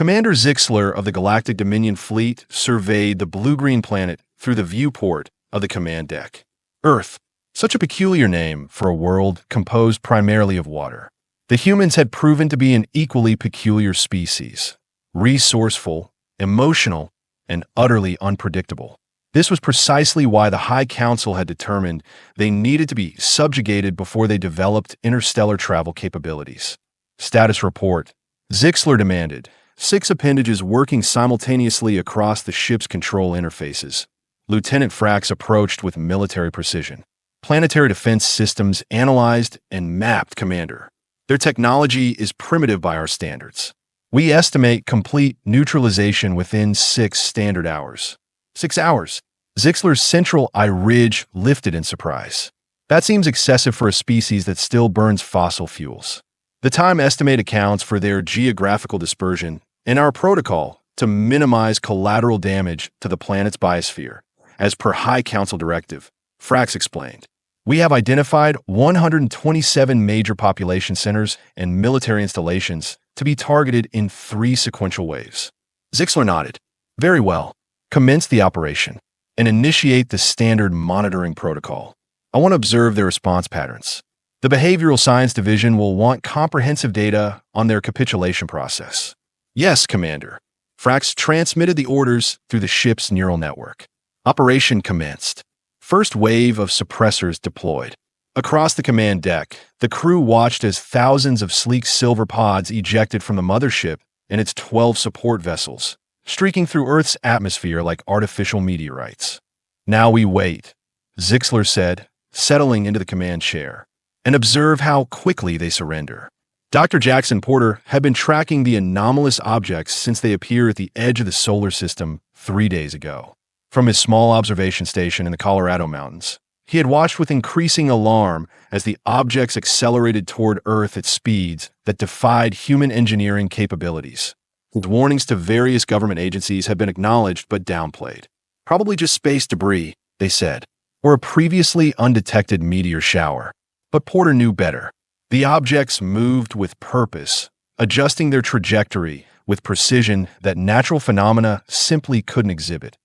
Commander Zixlar of the Galactic Dominion fleet surveyed the blue-green planet through the viewport of the command deck. Earth, such a peculiar name for a world composed primarily of water. The humans had proven to be an equally peculiar species, resourceful, emotional, and utterly unpredictable. This was precisely why the High Council had determined they needed to be subjugated before they developed interstellar travel capabilities. Status report. Zixlar demanded. 6 appendages working simultaneously across the ship's control interfaces. Lieutenant Frax approached with military precision. Planetary defense systems analyzed and mapped, Commander. Their technology is primitive by our standards. We estimate complete neutralization within 6 standard hours. 6 hours. Zixlar's central eye ridge lifted in surprise. That seems excessive for a species that still burns fossil fuels. The time estimate accounts for their geographical dispersion and our protocol to minimize collateral damage to the planet's biosphere, as per High Council directive, Frax explained. We have identified 127 major population centers and military installations to be targeted in 3 sequential waves. Zixlar nodded. Very well. Commence the operation and initiate the standard monitoring protocol. I want to observe their response patterns. The Behavioral Science Division will want comprehensive data on their capitulation process. Yes, Commander. Frax transmitted the orders through the ship's neural network. Operation commenced. First wave of suppressors deployed. Across the command deck, the crew watched as thousands of sleek silver pods ejected from the mothership and its 12 support vessels, streaking through Earth's atmosphere like artificial meteorites. Now we wait, Zixlar said, settling into the command chair, and observe how quickly they surrender. Dr. Jackson Porter had been tracking the anomalous objects since they appeared at the edge of the solar system 3 days ago. From his small observation station in the Colorado mountains, he had watched with increasing alarm as the objects accelerated toward Earth at speeds that defied human engineering capabilities. His warnings to various government agencies had been acknowledged but downplayed. Probably just space debris, they said, or a previously undetected meteor shower. But Porter knew better. The objects moved with purpose, adjusting their trajectory with precision that natural phenomena simply couldn't exhibit.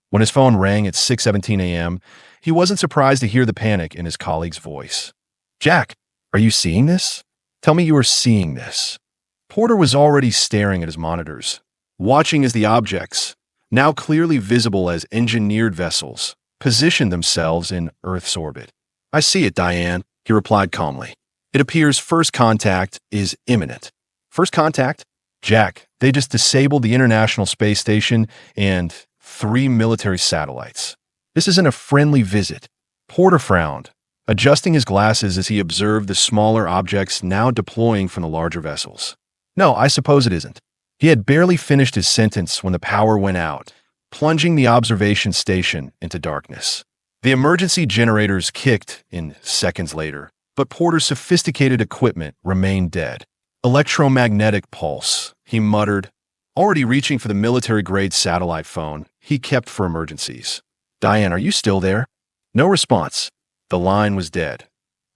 When his phone rang at 6:17 a.m., he wasn't surprised to hear the panic in his colleague's voice. Jack, are you seeing this? Tell me you are seeing this. Porter was already staring at his monitors, watching as the objects, now clearly visible as engineered vessels, positioned themselves in Earth's orbit. I see it, Diane, he replied calmly. It appears first contact is imminent. First contact? Jack, they just disabled the International Space Station and 3 military satellites. This isn't a friendly visit. Porter frowned, adjusting his glasses as he observed the smaller objects now deploying from the larger vessels. No, I suppose it isn't. He had barely finished his sentence when the power went out, plunging the observation station into darkness. The emergency generators kicked in seconds later, but Porter's sophisticated equipment remained dead. Electromagnetic pulse, he muttered, already reaching for the military-grade satellite phone he kept for emergencies. Diane, are you still there? No response. The line was dead.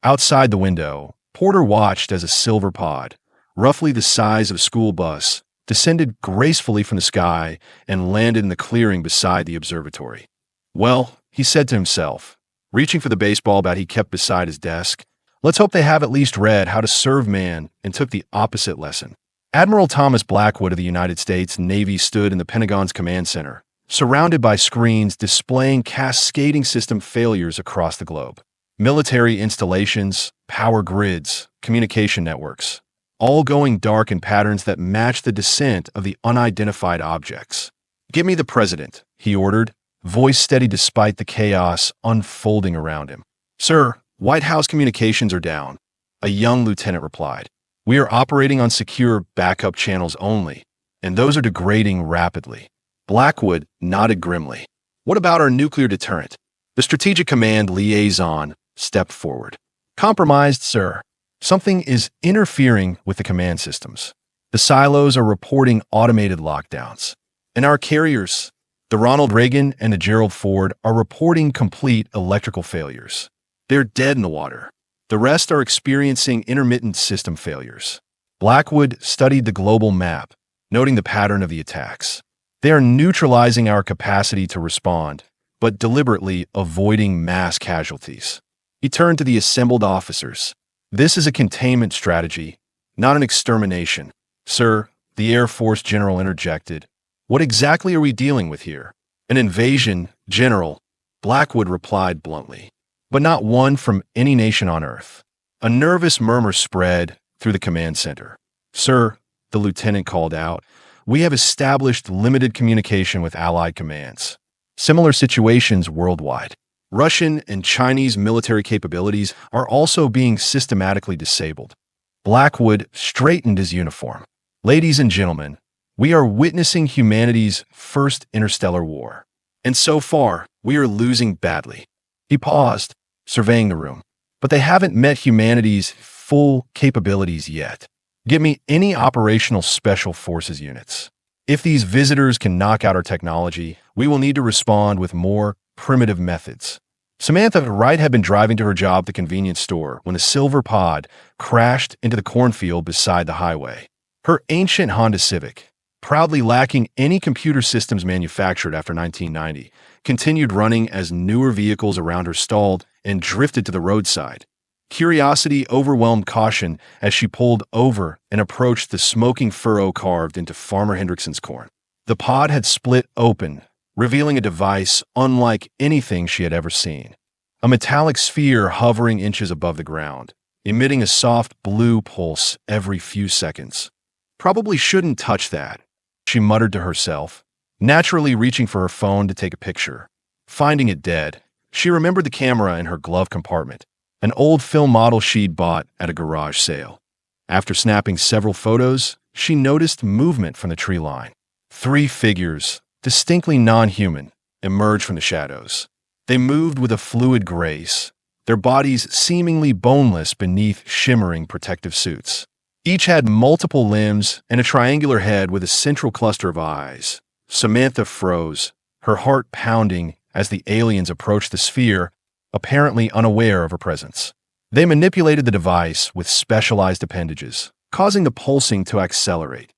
Outside the window, Porter watched as a silver pod, roughly the size of a school bus, descended gracefully from the sky and landed in the clearing beside the observatory. Well, he said to himself, reaching for the baseball bat he kept beside his desk, let's hope they have at least read How to Serve Man and took the opposite lesson. Admiral Thomas Blackwood of the United States Navy stood in the Pentagon's command center, surrounded by screens displaying cascading system failures across the globe. Military installations, power grids, communication networks, all going dark in patterns that matched the descent of the unidentified objects. Give me the president, he ordered, voice steady despite the chaos unfolding around him. Sir, White House communications are down, a young lieutenant replied. We are operating on secure backup channels only, and those are degrading rapidly. Blackwood nodded grimly. What about our nuclear deterrent? The Strategic Command liaison stepped forward. Compromised, sir. Something is interfering with the command systems. The silos are reporting automated lockdowns. And our carriers, the Ronald Reagan and the Gerald Ford, are reporting complete electrical failures. They're dead in the water. The rest are experiencing intermittent system failures. Blackwood studied the global map, noting the pattern of the attacks. They are neutralizing our capacity to respond, but deliberately avoiding mass casualties. He turned to the assembled officers. This is a containment strategy, not an extermination. Sir, the Air Force General interjected. What exactly are we dealing with here? An invasion, General, Blackwood replied bluntly, but not one from any nation on Earth. A nervous murmur spread through the command center. Sir, the lieutenant called out, we have established limited communication with Allied commands. Similar situations worldwide. Russian and Chinese military capabilities are also being systematically disabled. Blackwood straightened his uniform. Ladies and gentlemen, we are witnessing humanity's first interstellar war. And so far, we are losing badly. He paused, surveying the room. But they haven't met humanity's full capabilities yet. Give me any operational special forces units. If these visitors can knock out our technology, we will need to respond with more primitive methods. Samantha Wright had been driving to her job at the convenience store when a silver pod crashed into the cornfield beside the highway. Her ancient Honda Civic, proudly lacking any computer systems manufactured after 1990, continued running as newer vehicles around her stalled and drifted to the roadside. Curiosity overwhelmed caution as she pulled over and approached the smoking furrow carved into Farmer Hendrickson's corn. The pod had split open, revealing a device unlike anything she had ever seen. A metallic sphere hovering inches above the ground, emitting a soft blue pulse every few seconds. Probably shouldn't touch that, she muttered to herself, naturally reaching for her phone to take a picture. Finding it dead, she remembered the camera in her glove compartment, an old film model she'd bought at a garage sale. After snapping several photos, she noticed movement from the tree line. 3 figures, distinctly non-human, emerged from the shadows. They moved with a fluid grace, their bodies seemingly boneless beneath shimmering protective suits. Each had multiple limbs and a triangular head with a central cluster of eyes. Samantha froze, her heart pounding as the aliens approached the sphere, apparently unaware of her presence. They manipulated the device with specialized appendages, causing the pulsing to accelerate.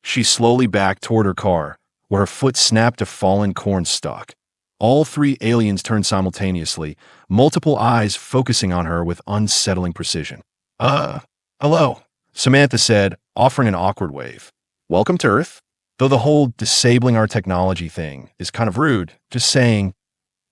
She slowly backed toward her car, where her foot snapped a fallen corn stalk. All 3 aliens turned simultaneously, multiple eyes focusing on her with unsettling precision. Hello, Samantha said, offering an awkward wave. Welcome to Earth? Though the whole disabling our technology thing is kind of rude, just saying.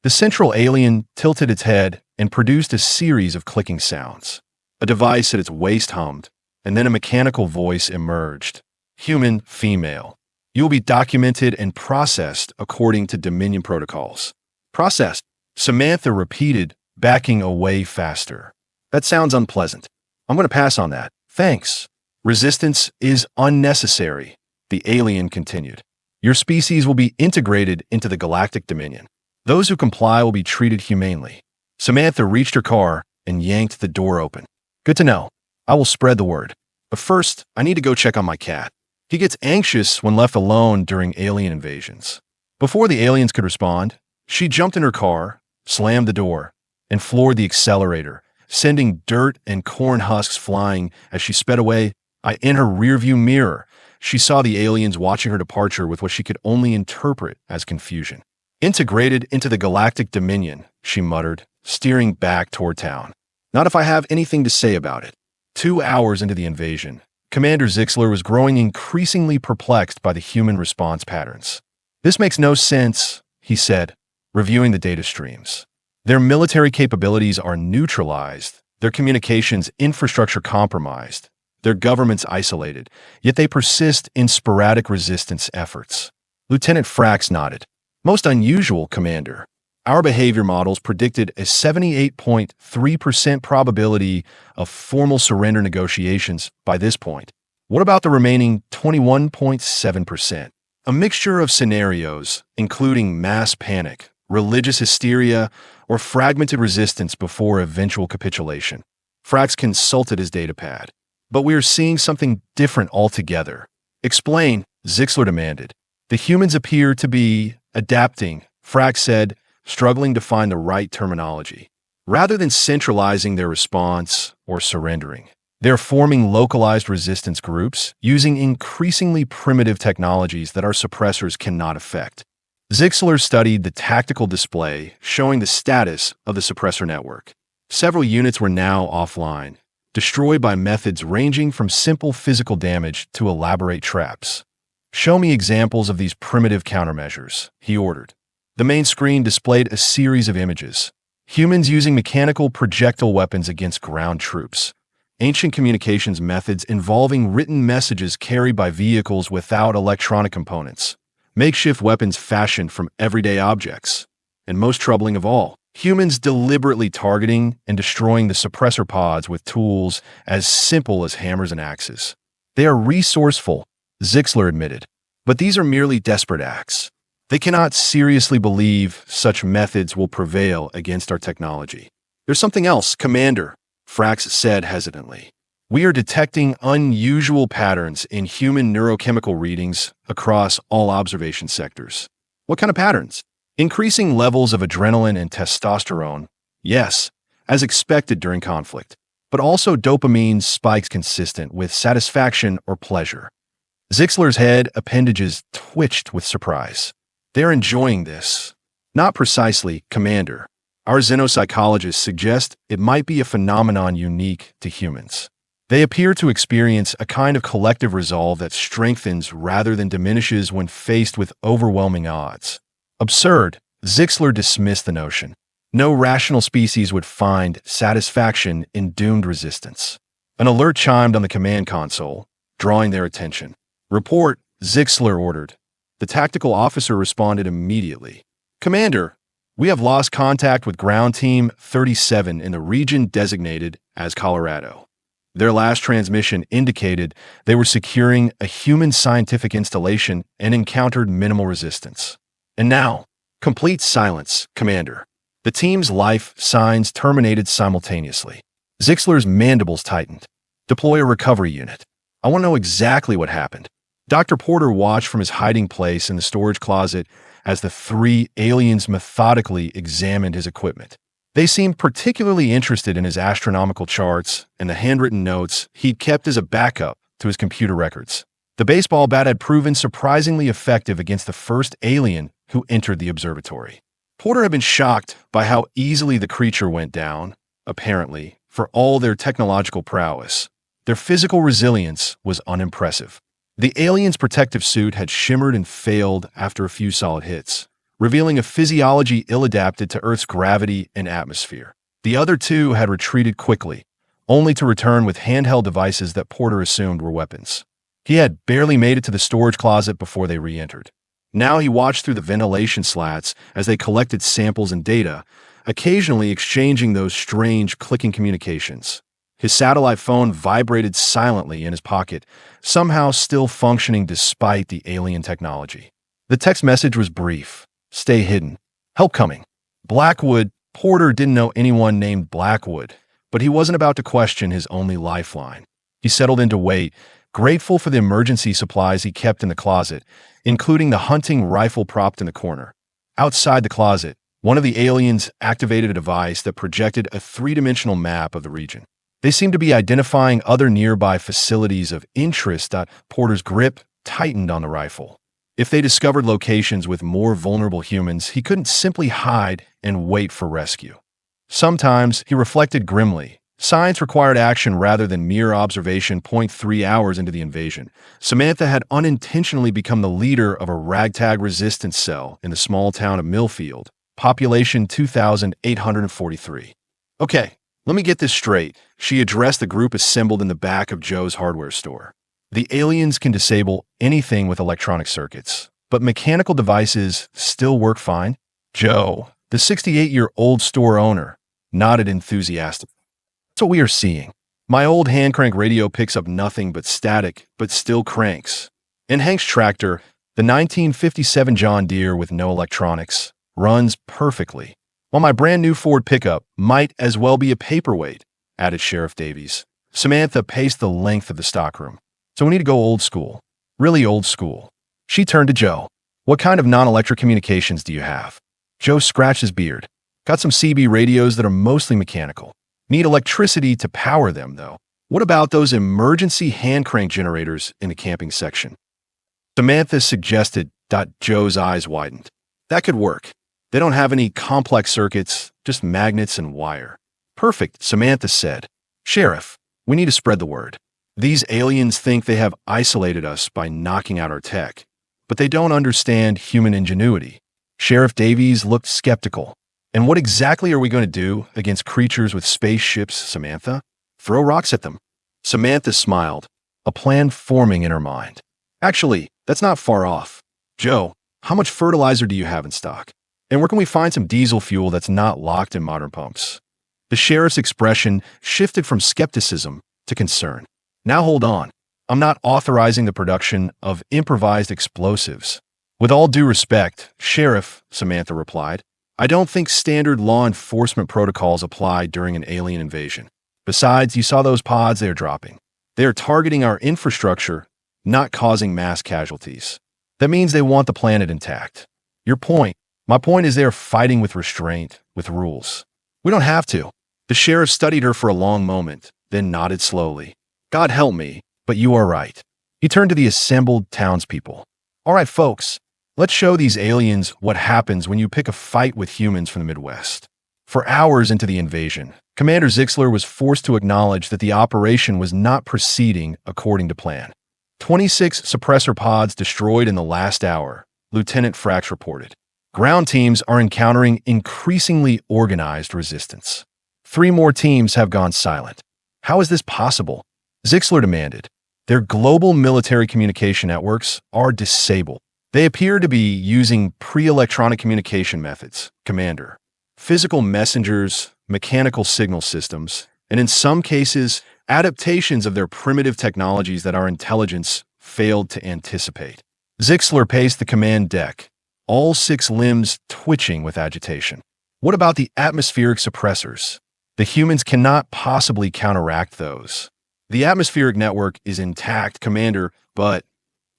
The central alien tilted its head and produced a series of clicking sounds. A device at its waist hummed, and then a mechanical voice emerged. Human, female. You will be documented and processed according to Dominion protocols. Processed, Samantha repeated, backing away faster. That sounds unpleasant. I'm going to pass on that. Thanks. Resistance is unnecessary, the alien continued. Your species will be integrated into the Galactic Dominion. Those who comply will be treated humanely. Samantha reached her car and yanked the door open. Good to know. I will spread the word. But first, I need to go check on my cat. He gets anxious when left alone during alien invasions. Before the aliens could respond, she jumped in her car, slammed the door, and floored the accelerator, sending dirt and corn husks flying as she sped away. In her rearview mirror, she saw the aliens watching her departure with what she could only interpret as confusion. Integrated into the Galactic Dominion, she muttered, steering back toward town. Not if I have anything to say about it. 2 hours into the invasion, Commander Zixlar was growing increasingly perplexed by the human response patterns. This makes no sense, he said, reviewing the data streams. Their military capabilities are neutralized, their communications infrastructure compromised, their governments isolated, yet they persist in sporadic resistance efforts. Lieutenant Frax nodded. Most unusual, Commander. Our behavior models predicted a 78.3% probability of formal surrender negotiations by this point. What about the remaining 21.7%? A mixture of scenarios, including mass panic, religious hysteria, or fragmented resistance before eventual capitulation. Frax consulted his datapad. But we are seeing something different altogether. Explain, Zixlar demanded. The humans appear to be adapting, Frax said, struggling to find the right terminology. Rather than centralizing their response or surrendering, They're forming localized resistance groups using increasingly primitive technologies that our suppressors cannot affect. Zixlar studied the tactical display showing the status of the suppressor network. Several units were now offline, destroyed by methods ranging from simple physical damage to elaborate traps. "Show me examples of these primitive countermeasures," he ordered. The main screen displayed a series of images. Humans using mechanical projectile weapons against ground troops. Ancient communications methods involving written messages carried by vehicles without electronic components. Makeshift weapons fashioned from everyday objects. And most troubling of all, humans deliberately targeting and destroying the suppressor pods with tools as simple as hammers and axes. They are resourceful, Zixlar admitted, but these are merely desperate acts. They cannot seriously believe such methods will prevail against our technology. "There's something else, Commander," Frax said hesitantly. "We are detecting unusual patterns in human neurochemical readings across all observation sectors." "What kind of patterns?" "Increasing levels of adrenaline and testosterone, yes, as expected during conflict, but also dopamine spikes consistent with satisfaction or pleasure." Zixlar's head appendages twitched with surprise. "They're enjoying this." "Not precisely, Commander. Our xenopsychologists suggest it might be a phenomenon unique to humans. They appear to experience a kind of collective resolve that strengthens rather than diminishes when faced with overwhelming odds." "Absurd." Zixlar dismissed the notion. No rational species would find satisfaction in doomed resistance. An alert chimed on the command console, drawing their attention. "Report," Zixlar ordered. The tactical officer responded immediately. "Commander, we have lost contact with Ground Team 37 in the region designated as Colorado." Their last transmission indicated they were securing a human scientific installation and encountered minimal resistance. "And now, complete silence, Commander." The team's life signs terminated simultaneously. Zixlar's mandibles tightened. "Deploy a recovery unit. I want to know exactly what happened." Dr. Porter watched from his hiding place in the storage closet as the three aliens methodically examined his equipment. They seemed particularly interested in his astronomical charts and the handwritten notes he'd kept as a backup to his computer records. The baseball bat had proven surprisingly effective against the first alien who entered the observatory. Porter had been shocked by how easily the creature went down, apparently, for all their technological prowess. Their physical resilience was unimpressive. The alien's protective suit had shimmered and failed after a few solid hits, revealing a physiology ill-adapted to Earth's gravity and atmosphere. The other two had retreated quickly, only to return with handheld devices that Porter assumed were weapons. He had barely made it to the storage closet before they re-entered. Now he watched through the ventilation slats as they collected samples and data, occasionally exchanging those strange clicking communications. His satellite phone vibrated silently in his pocket, somehow still functioning despite the alien technology. The text message was brief. "Stay hidden. Help coming." Blackwood. Porter didn't know anyone named Blackwood, but he wasn't about to question his only lifeline. He settled in to wait, grateful for the emergency supplies he kept in the closet, including the hunting rifle propped in the corner. Outside the closet, one of the aliens activated a device that projected a three-dimensional map of the region. They seemed to be identifying other nearby facilities of interest. Porter's grip tightened on the rifle. If they discovered locations with more vulnerable humans, he couldn't simply hide and wait for rescue. Sometimes, he reflected grimly, science required action rather than mere observation. 3 hours into the invasion, Samantha had unintentionally become the leader of a ragtag resistance cell in the small town of Millfield, population 2,843. "Okay, let me get this straight," she addressed the group assembled in the back of Joe's hardware store. "The aliens can disable anything with electronic circuits, but mechanical devices still work fine?" Joe, the 68-year-old store owner, nodded enthusiastically. "That's what we are seeing. My old hand crank radio picks up nothing but static, but still cranks. And Hank's tractor, the 1957 John Deere with no electronics, runs perfectly. While my brand new Ford pickup might as well be a paperweight," added Sheriff Davies. Samantha paced the length of the stockroom. "So we need to go old school. Really old school." She turned to Joe. "What kind of non-electric communications do you have?" Joe scratched his beard. "Got some CB radios that are mostly mechanical. Need electricity to power them, though." What about those emergency hand crank generators in the camping section? Samantha suggested. Joe's eyes widened. That could work. They don't have any complex circuits, just magnets and wire. Perfect, Samantha said. Sheriff, we need to spread the word. These aliens think they have isolated us by knocking out our tech, but they don't understand human ingenuity. Sheriff Davies looked skeptical. And what exactly are we going to do against creatures with spaceships, Samantha? Throw rocks at them. Samantha smiled, a plan forming in her mind. Actually, that's not far off. Joe, how much fertilizer do you have in stock? And where can we find some diesel fuel that's not locked in modern pumps? The sheriff's expression shifted from skepticism to concern. Now hold on. I'm not authorizing the production of improvised explosives. With all due respect, Sheriff, Samantha replied, I don't think standard law enforcement protocols apply during an alien invasion. Besides, you saw those pods they're dropping. They are targeting our infrastructure, not causing mass casualties. That means they want the planet intact. My point is they are fighting with restraint, with rules. We don't have to. The sheriff studied her for a long moment, then nodded slowly. God help me, but you are right. He turned to the assembled townspeople. All right, folks, let's show these aliens what happens when you pick a fight with humans from the Midwest. For hours into the invasion, Commander Zixlar was forced to acknowledge that the operation was not proceeding according to plan. 26 suppressor pods destroyed in the last hour, Lieutenant Frax reported. Ground teams are encountering increasingly organized resistance. 3 more teams have gone silent. How is this possible? Zixlar demanded. Their global military communication networks are disabled. They appear to be using pre-electronic communication methods, Commander. Physical messengers, mechanical signal systems, and in some cases, adaptations of their primitive technologies that our intelligence failed to anticipate. Zixlar paced the command deck, all 6 limbs twitching with agitation. What about the atmospheric suppressors? The humans cannot possibly counteract those. The atmospheric network is intact, Commander, but...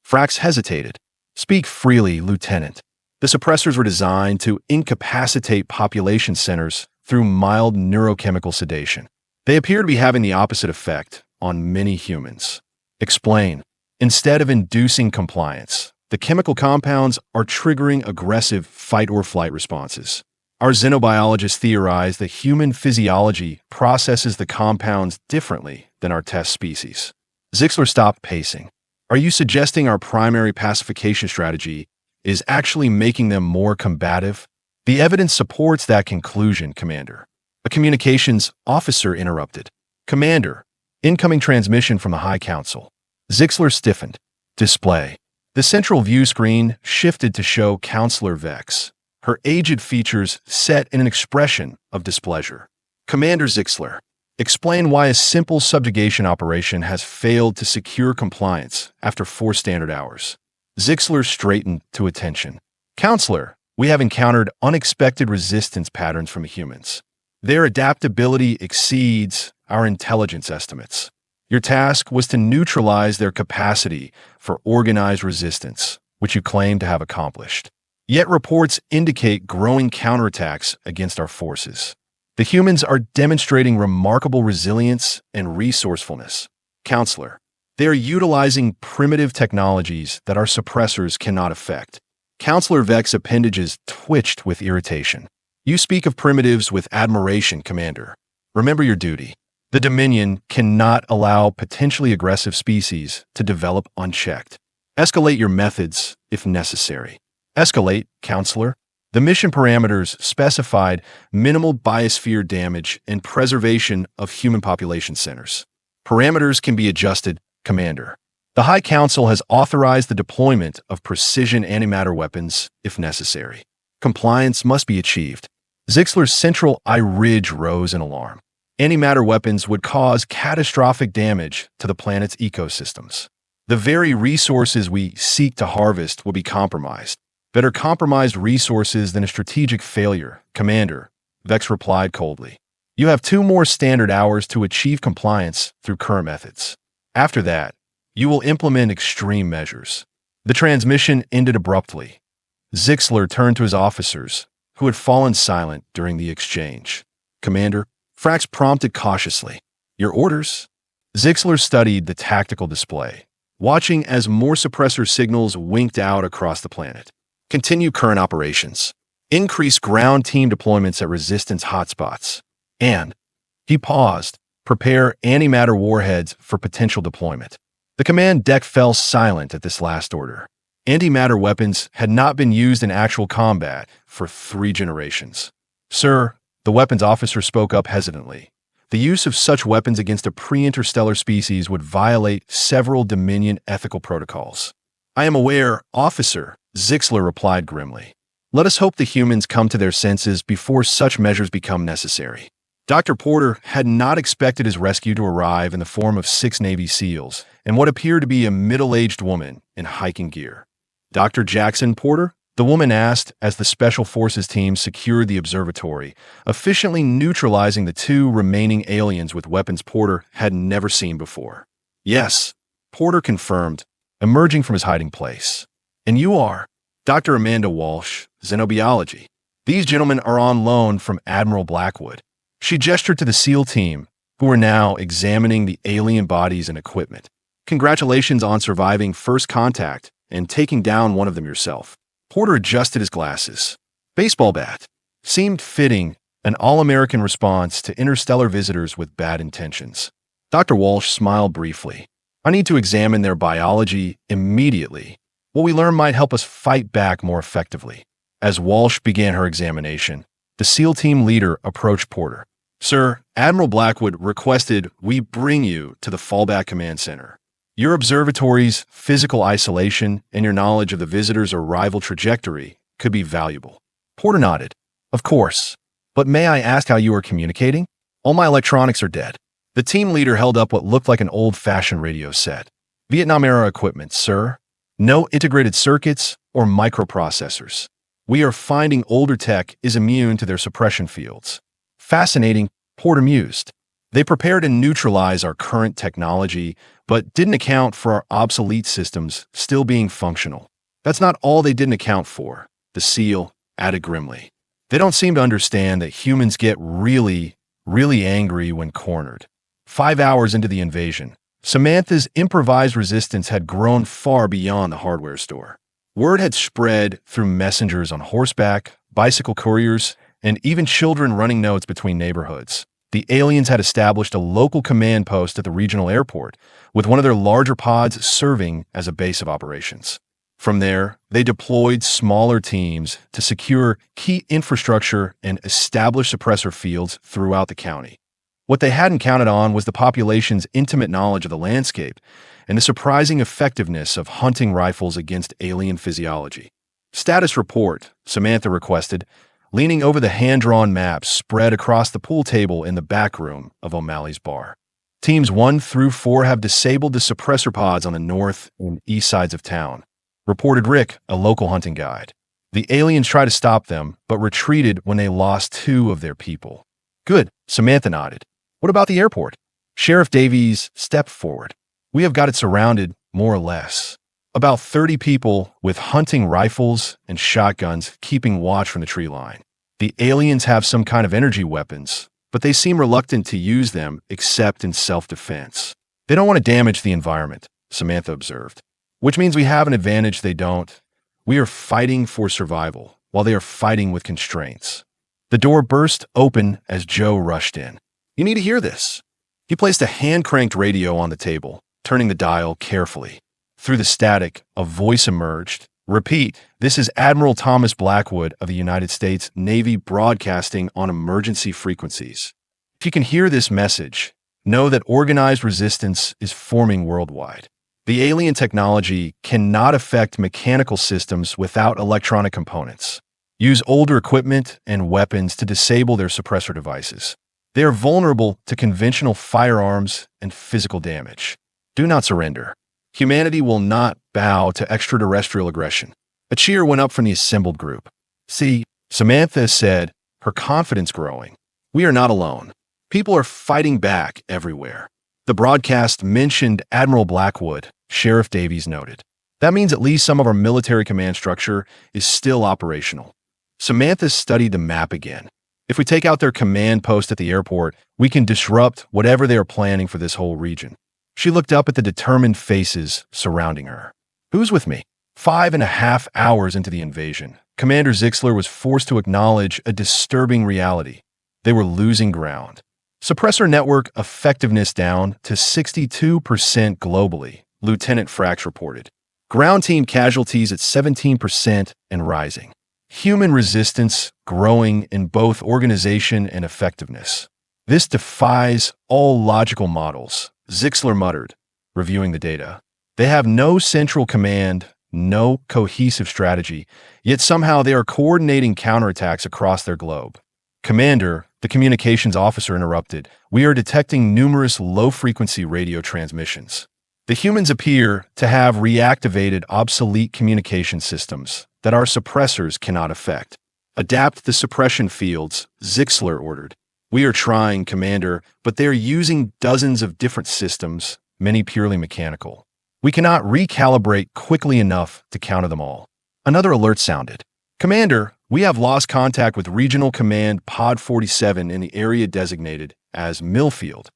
Frax hesitated. Speak freely, Lieutenant. The suppressors were designed to incapacitate population centers through mild neurochemical sedation. They appear to be having the opposite effect on many humans. Explain. Instead of inducing compliance, the chemical compounds are triggering aggressive fight-or-flight responses. Our xenobiologists theorize that human physiology processes the compounds differently than our test species. Zixlar stopped pacing. Are you suggesting our primary pacification strategy is actually making them more combative? The evidence supports that conclusion, Commander. A communications officer interrupted. Commander, incoming transmission from the High Council. Zixlar stiffened. Display. The central view screen shifted to show Counselor Vex, her aged features set in an expression of displeasure. Commander Zixlar, explain why a simple subjugation operation has failed to secure compliance after 4 standard hours. Zixlar straightened to attention. Counselor, we have encountered unexpected resistance patterns from humans. Their adaptability exceeds our intelligence estimates. Your task was to neutralize their capacity for organized resistance, which you claim to have accomplished. Yet reports indicate growing counterattacks against our forces. The humans are demonstrating remarkable resilience and resourcefulness. Counselor, they are utilizing primitive technologies that our suppressors cannot affect. Counselor Vex's appendages twitched with irritation. You speak of primitives with admiration, Commander. Remember your duty. The Dominion cannot allow potentially aggressive species to develop unchecked. Escalate your methods if necessary. Escalate, Counselor. The mission parameters specified minimal biosphere damage and preservation of human population centers. Parameters can be adjusted, Commander. The High Council has authorized the deployment of precision antimatter weapons if necessary. Compliance must be achieved. Zixlar's central eye ridge rose in alarm. Antimatter weapons would cause catastrophic damage to the planet's ecosystems. The very resources we seek to harvest will be compromised. Better compromised resources than a strategic failure, Commander, Vex replied coldly. You have 2 more standard hours to achieve compliance through current methods. After that, you will implement extreme measures. The transmission ended abruptly. Zixlar turned to his officers, who had fallen silent during the exchange. Commander, Frax prompted cautiously. Your orders? Zixlar studied the tactical display, watching as more suppressor signals winked out across the planet. Continue current operations. Increase ground team deployments at resistance hotspots. And, he paused, prepare antimatter warheads for potential deployment. The command deck fell silent at this last order. Antimatter weapons had not been used in actual combat for 3 generations. Sir, the weapons officer spoke up hesitantly. The use of such weapons against a pre-interstellar species would violate several Dominion ethical protocols. I am aware, officer, Zixlar replied grimly. Let us hope the humans come to their senses before such measures become necessary. Dr. Porter had not expected his rescue to arrive in the form of 6 Navy SEALs and what appeared to be a middle-aged woman in hiking gear. Dr. Jackson Porter? The woman asked as the Special Forces team secured the observatory, efficiently neutralizing the 2 remaining aliens with weapons Porter had never seen before. Yes, Porter confirmed, emerging from his hiding place. And you are? Dr. Amanda Walsh, Xenobiology. These gentlemen are on loan from Admiral Blackwood. She gestured to the SEAL team, who were now examining the alien bodies and equipment. Congratulations on surviving first contact and taking down one of them yourself. Porter adjusted his glasses. Baseball bat. Seemed fitting, an all-American response to interstellar visitors with bad intentions. Dr. Walsh smiled briefly. I need to examine their biology immediately. What we learn might help us fight back more effectively. As Walsh began her examination, the SEAL team leader approached Porter. Sir, Admiral Blackwood requested we bring you to the Fallback Command Center. Your observatory's physical isolation and your knowledge of the visitor's arrival trajectory could be valuable. Porter nodded. Of course. But may I ask how you are communicating? All my electronics are dead. The team leader held up what looked like an old-fashioned radio set. Vietnam-era equipment, sir. No integrated circuits or microprocessors. We are finding older tech is immune to their suppression fields. Fascinating, Porter mused. They prepared to neutralize our current technology, but didn't account for our obsolete systems still being functional. That's not all they didn't account for, the SEAL added grimly. They don't seem to understand that humans get really angry when cornered. 5 hours into the invasion, Samantha's improvised resistance had grown far beyond the hardware store. Word had spread through messengers on horseback, bicycle couriers, and even children running notes between neighborhoods. The aliens had established a local command post at the regional airport, with one of their larger pods serving as a base of operations. From there, they deployed smaller teams to secure key infrastructure and establish suppressor fields throughout the county. What they hadn't counted on was the population's intimate knowledge of the landscape and the surprising effectiveness of hunting rifles against alien physiology. Status report, Samantha requested, leaning over the hand-drawn maps spread across the pool table in the back room of O'Malley's bar. Teams 1 through 4 have disabled the suppressor pods on the north and east sides of town, reported Rick, a local hunting guide. The aliens tried to stop them, but retreated when they lost 2 of their people. Good, Samantha nodded. What about the airport? Sheriff Davies stepped forward. We have got it surrounded, more or less. About 30 people with hunting rifles and shotguns keeping watch from the tree line. The aliens have some kind of energy weapons, but they seem reluctant to use them except in self-defense. They don't want to damage the environment, Samantha observed. Which means we have an advantage they don't. We are fighting for survival, while they are fighting with constraints. The door burst open as Joe rushed in. You need to hear this. He placed a hand-cranked radio on the table, turning the dial carefully. Through the static, a voice emerged. Repeat, this is Admiral Thomas Blackwood of the United States Navy broadcasting on emergency frequencies. If you can hear this message, know that organized resistance is forming worldwide. The alien technology cannot affect mechanical systems without electronic components. Use older equipment and weapons to disable their suppressor devices. They are vulnerable to conventional firearms and physical damage. Do not surrender. Humanity will not bow to extraterrestrial aggression. A cheer went up from the assembled group. See, Samantha said, her confidence growing. We are not alone. People are fighting back everywhere. The broadcast mentioned Admiral Blackwood, Sheriff Davies noted. That means at least some of our military command structure is still operational. Samantha studied the map again. If we take out their command post at the airport, we can disrupt whatever they are planning for this whole region. She looked up at the determined faces surrounding her. Who's with me? 5.5 hours into the invasion, Commander Zixlar was forced to acknowledge a disturbing reality. They were losing ground. Suppressor network effectiveness down to 62% globally, Lieutenant Frax reported. Ground team casualties at 17% and rising. Human resistance growing in both organization and effectiveness. This defies all logical models, Zixlar muttered, reviewing the data. They have no central command, no cohesive strategy, yet somehow they are coordinating counterattacks across their globe. Commander, the communications officer interrupted, we are detecting numerous low-frequency radio transmissions. The humans appear to have reactivated obsolete communication systems that our suppressors cannot affect. Adapt the suppression fields, Zixlar ordered. We are trying, Commander, but they are using dozens of different systems, many purely mechanical. We cannot recalibrate quickly enough to counter them all. Another alert sounded. Commander, we have lost contact with Regional Command Pod 47 in the area designated as Millfield.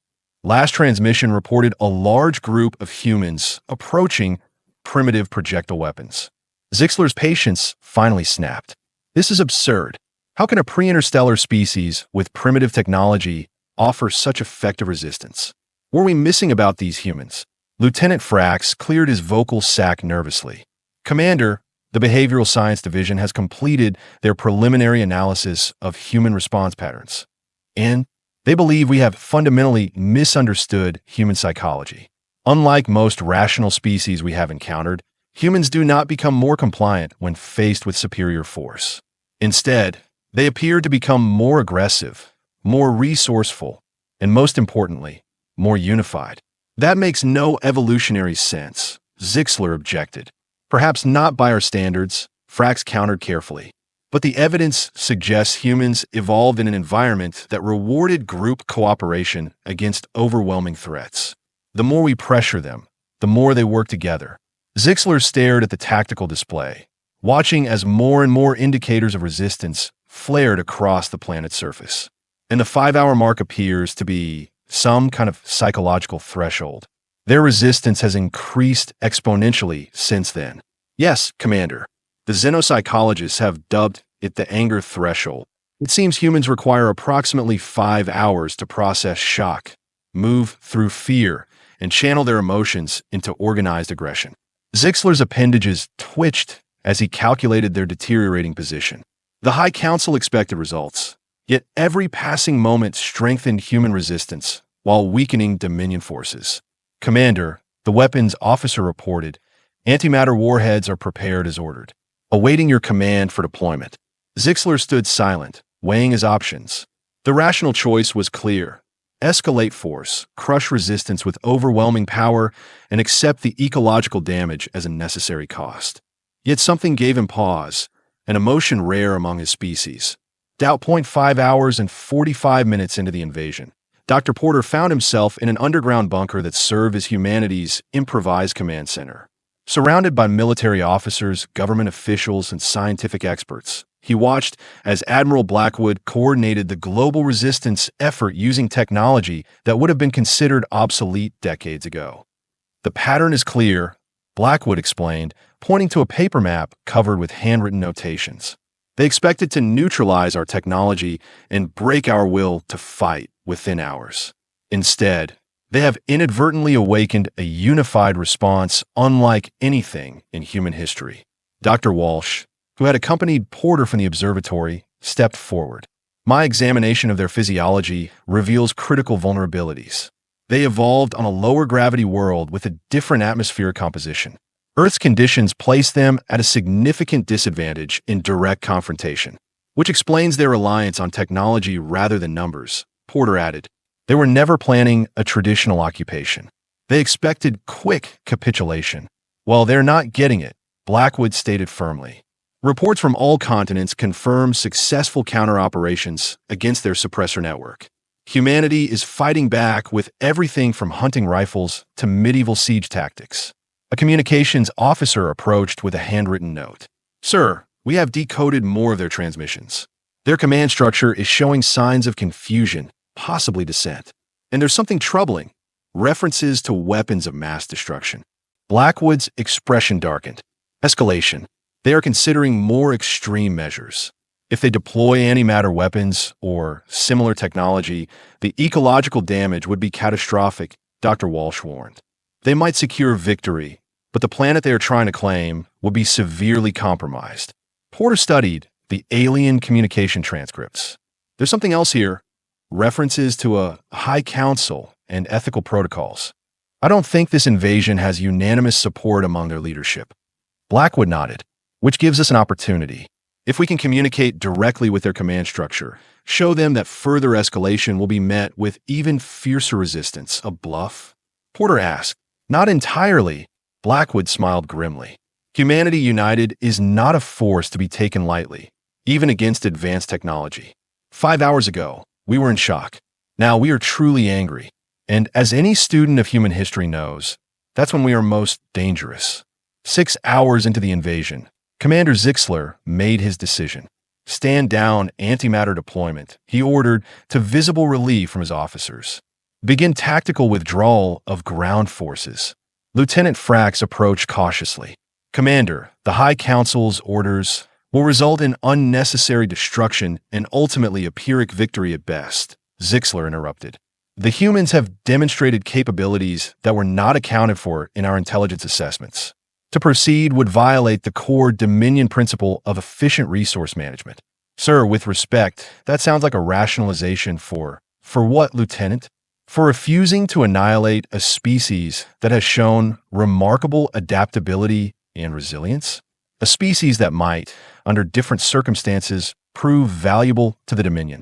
Last transmission reported a large group of humans approaching primitive projectile weapons. Zixlar's patience finally snapped. This is absurd. How can a pre-interstellar species with primitive technology offer such effective resistance? What are we missing about these humans? Lieutenant Frax cleared his vocal sac nervously. Commander, the Behavioral Science Division has completed their preliminary analysis of human response patterns, and they believe we have fundamentally misunderstood human psychology. Unlike most rational species we have encountered, humans do not become more compliant when faced with superior force. Instead, they appear to become more aggressive, more resourceful, and most importantly, more unified. That makes no evolutionary sense, Zixlar objected. Perhaps not by our standards, Frax countered carefully. But the evidence suggests humans evolved in an environment that rewarded group cooperation against overwhelming threats. The more we pressure them, the more they work together. Zixlar stared at the tactical display, watching as more and more indicators of resistance flared across the planet's surface. And the 5-hour mark appears to be some kind of psychological threshold. Their resistance has increased exponentially since then. Yes, Commander. The xenopsychologists have dubbed it the anger threshold. It seems humans require approximately 5 hours to process shock, move through fear, and channel their emotions into organized aggression. Zixlar's appendages twitched as he calculated their deteriorating position. The High Council expected results, yet every passing moment strengthened human resistance while weakening Dominion forces. Commander, the weapons officer reported, antimatter warheads are prepared as ordered, awaiting your command for deployment. Zixlar stood silent, weighing his options. The rational choice was clear. Escalate force, crush resistance with overwhelming power, and accept the ecological damage as a necessary cost. Yet something gave him pause, an emotion rare among his species. 5 hours and 45 minutes into the invasion, Dr. Porter found himself in an underground bunker that served as humanity's improvised command center. Surrounded by military officers, government officials, and scientific experts, he watched as Admiral Blackwood coordinated the global resistance effort using technology that would have been considered obsolete decades ago. The pattern is clear, Blackwood explained, pointing to a paper map covered with handwritten notations. They expected to neutralize our technology and break our will to fight within hours. Instead, they have inadvertently awakened a unified response unlike anything in human history. Dr. Walsh, who had accompanied Porter from the observatory, stepped forward. My examination of their physiology reveals critical vulnerabilities. They evolved on a lower gravity world with a different atmospheric composition. Earth's conditions place them at a significant disadvantage in direct confrontation, which explains their reliance on technology rather than numbers, Porter added. They were never planning a traditional occupation. They expected quick capitulation. While they're not getting it, Blackwood stated firmly. Reports from all continents confirm successful counter-operations against their suppressor network. Humanity is fighting back with everything from hunting rifles to medieval siege tactics. A communications officer approached with a handwritten note. Sir, we have decoded more of their transmissions. Their command structure is showing signs of confusion, possibly dissent. And there's something troubling. references to weapons of mass destruction. Blackwood's expression darkened. Escalation. They are considering more extreme measures. If they deploy antimatter weapons or similar technology, the ecological damage would be catastrophic, Dr. Walsh warned. They might secure victory, but the planet they are trying to claim would be severely compromised. Porter studied the alien communication transcripts. There's something else here. References to a high council and ethical protocols. I don't think this invasion has unanimous support among their leadership. Blackwood nodded, which gives us an opportunity. If we can communicate directly with their command structure, show them that further escalation will be met with even fiercer resistance, a bluff? Porter asked. Not entirely. Blackwood smiled grimly. Humanity united is not a force to be taken lightly, even against advanced technology. 5 hours ago, we were in shock. Now we are truly angry. And as any student of human history knows, that's when we are most dangerous. 6 hours into the invasion, Commander Zixlar made his decision. Stand down antimatter deployment, he ordered, to visible relief from his officers. Begin tactical withdrawal of ground forces. Lieutenant Frax approached cautiously. Commander, the High Council's orders will result in unnecessary destruction and ultimately a Pyrrhic victory at best, Zixlar interrupted. The humans have demonstrated capabilities that were not accounted for in our intelligence assessments. To proceed would violate the core Dominion principle of efficient resource management. Sir, with respect, that sounds like a rationalization for what, Lieutenant? For refusing to annihilate a species that has shown remarkable adaptability and resilience? A species that might, under different circumstances, prove valuable to the Dominion.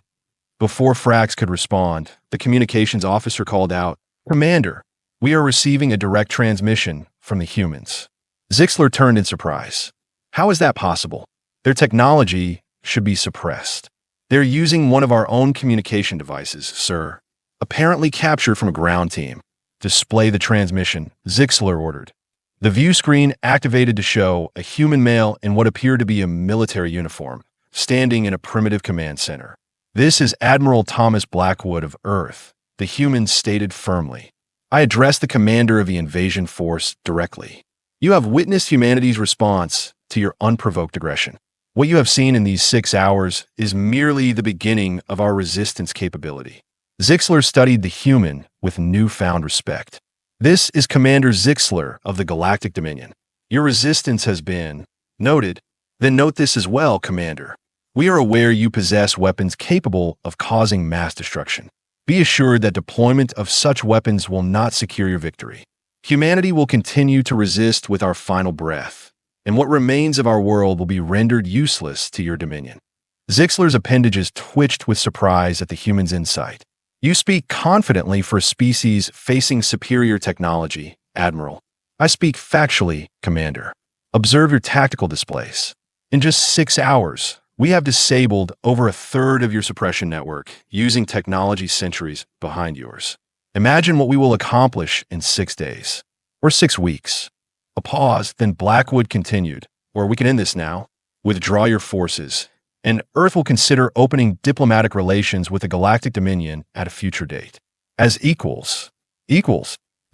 Before Frax could respond, the communications officer called out, Commander, we are receiving a direct transmission from the humans. Zixlar turned in surprise. How is that possible? Their technology should be suppressed. They're using one of our own communication devices, sir. Apparently captured from a ground team. Display the transmission, Zixlar ordered. The view screen activated to show a human male in what appeared to be a military uniform, standing in a primitive command center. This is Admiral Thomas Blackwood of Earth, the humans stated firmly. I addressed the commander of the invasion force directly. You have witnessed humanity's response to your unprovoked aggression. What you have seen in these 6 hours is merely the beginning of our resistance capability. Zixlar studied the human with newfound respect. This is Commander Zixlar of the Galactic Dominion. Your resistance has been noted. Then note this as well, Commander. We are aware you possess weapons capable of causing mass destruction. Be assured that deployment of such weapons will not secure your victory. Humanity will continue to resist with our final breath, and what remains of our world will be rendered useless to your dominion. Zixlar's appendages twitched with surprise at the human's insight. You speak confidently for a species facing superior technology, Admiral. I speak factually, Commander. Observe your tactical displays. In just 6 hours, we have disabled over a third of your suppression network using technology centuries behind yours. Imagine what we will accomplish in 6 days, or 6 weeks. A pause, then Blackwood continued, or we can end this now. Withdraw your forces, and Earth will consider opening diplomatic relations with the Galactic Dominion at a future date. As equals.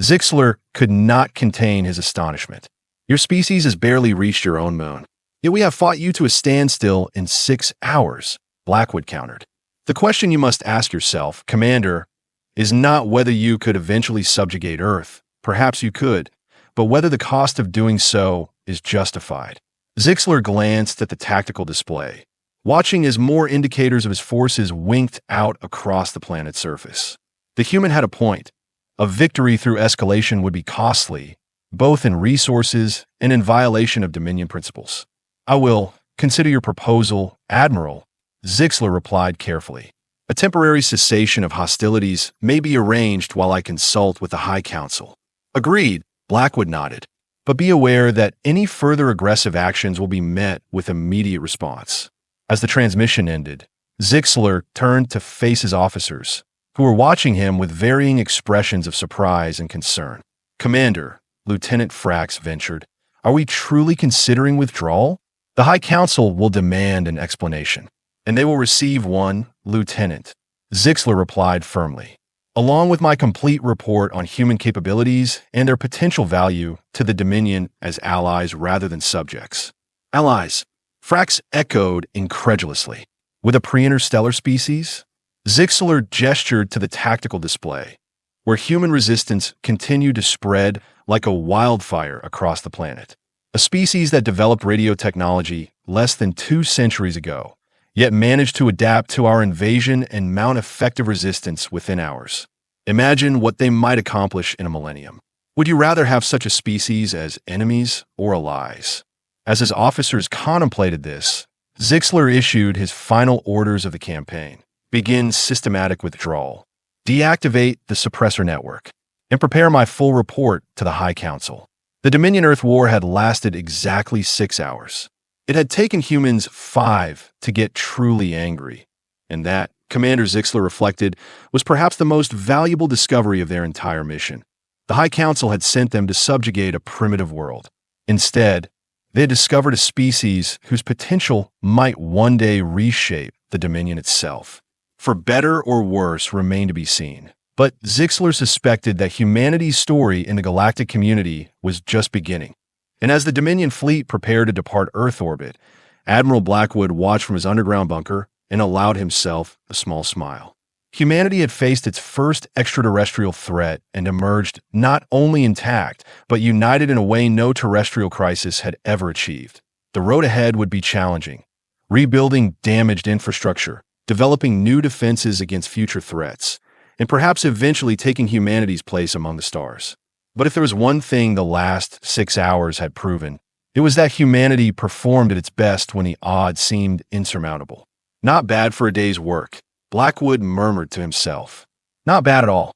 Zixlar could not contain his astonishment. Your species has barely reached your own moon. Yet we have fought you to a standstill in 6 hours, Blackwood countered. The question you must ask yourself, Commander, is not whether you could eventually subjugate Earth. Perhaps you could, but whether the cost of doing so is justified. Zixlar glanced at the tactical display, watching as more indicators of his forces winked out across the planet's surface. The human had a point. A victory through escalation would be costly, both in resources and in violation of Dominion principles. I will consider your proposal, Admiral, Zixlar replied carefully. A temporary cessation of hostilities may be arranged while I consult with the High Council. Agreed, Blackwood nodded. But be aware that any further aggressive actions will be met with immediate response. As the transmission ended, Zixlar turned to face his officers, who were watching him with varying expressions of surprise and concern. Commander, Lieutenant Frax ventured, are we truly considering withdrawal? The High Council will demand an explanation, and they will receive one, Lieutenant. Zixlar replied firmly. along with my complete report on human capabilities and their potential value to the Dominion as allies rather than subjects. Allies, Frax echoed incredulously. With a pre-interstellar species? Zixlar gestured to the tactical display, where human resistance continued to spread like a wildfire across the planet. A species that developed radio technology less than 2 centuries ago, yet managed to adapt to our invasion and mount effective resistance within hours. Imagine what they might accomplish in a millennium. Would you rather have such a species as enemies or allies? As his officers contemplated this, Zixlar issued his final orders of the campaign. Begin systematic withdrawal. Deactivate the suppressor network, and prepare my full report to the High Council. The Dominion-Earth War had lasted exactly 6 hours. It had taken humans 5 to get truly angry, and that, Commander Zixlar reflected, was perhaps the most valuable discovery of their entire mission. The High Council had sent them to subjugate a primitive world. Instead, they had discovered a species whose potential might one day reshape the Dominion itself. For better or worse remained to be seen. But Zixlar suspected that humanity's story in the galactic community was just beginning. And as the Dominion fleet prepared to depart Earth orbit, Admiral Blackwood watched from his underground bunker and allowed himself a small smile. Humanity had faced its first extraterrestrial threat and emerged not only intact, but united in a way no terrestrial crisis had ever achieved. The road ahead would be challenging, rebuilding damaged infrastructure, developing new defenses against future threats, and perhaps eventually taking humanity's place among the stars. But if there was one thing the last 6 hours had proven, it was that humanity performed at its best when the odds seemed insurmountable. Not bad for a day's work, Blackwood murmured to himself. Not bad at all.